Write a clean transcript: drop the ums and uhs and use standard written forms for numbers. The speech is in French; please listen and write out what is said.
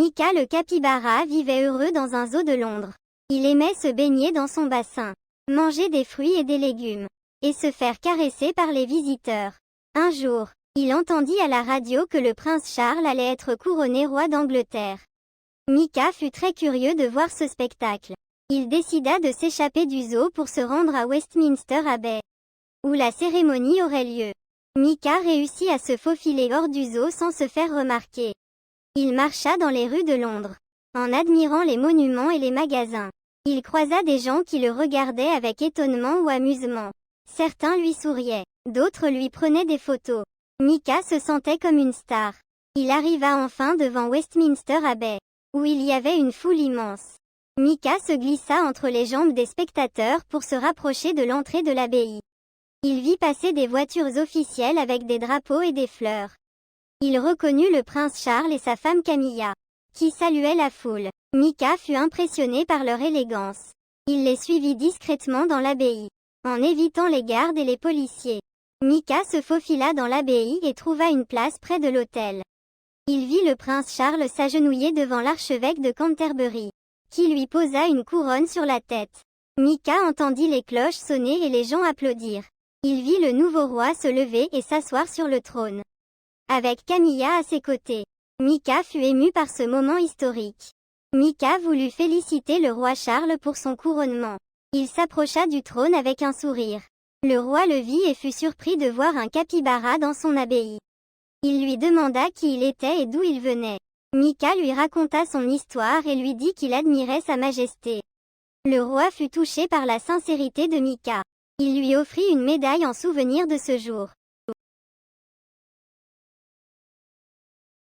Mika le capybara vivait heureux dans un zoo de Londres. Il aimait se baigner dans son bassin, manger des fruits et des légumes, et se faire caresser par les visiteurs. Un jour, il entendit à la radio que le prince Charles allait être couronné roi d'Angleterre. Mika fut très curieux de voir ce spectacle. Il décida de s'échapper du zoo pour se rendre à Westminster Abbey, où la cérémonie aurait lieu. Mika réussit à se faufiler hors du zoo sans se faire remarquer. Il marcha dans les rues de Londres, en admirant les monuments et les magasins. Il croisa des gens qui le regardaient avec étonnement ou amusement. Certains lui souriaient, d'autres lui prenaient des photos. Mika se sentait comme une star. Il arriva enfin devant Westminster Abbey, où il y avait une foule immense. Mika se glissa entre les jambes des spectateurs pour se rapprocher de l'entrée de l'abbaye. Il vit passer des voitures officielles avec des drapeaux et des fleurs. Il reconnut le prince Charles et sa femme Camilla, qui saluaient la foule. Mika fut impressionné par leur élégance. Il les suivit discrètement dans l'abbaye, en évitant les gardes et les policiers. Mika se faufila dans l'abbaye et trouva une place près de l'autel. Il vit le prince Charles s'agenouiller devant l'archevêque de Canterbury, qui lui posa une couronne sur la tête. Mika entendit les cloches sonner et les gens applaudir. Il vit le nouveau roi se lever et s'asseoir sur le trône, avec Camilla à ses côtés. Mika fut ému par ce moment historique. Mika voulut féliciter le roi Charles pour son couronnement. Il s'approcha du trône avec un sourire. Le roi le vit et fut surpris de voir un capybara dans son abbaye. Il lui demanda qui il était et d'où il venait. Mika lui raconta son histoire et lui dit qu'il admirait sa majesté. Le roi fut touché par la sincérité de Mika. Il lui offrit une médaille en souvenir de ce jour.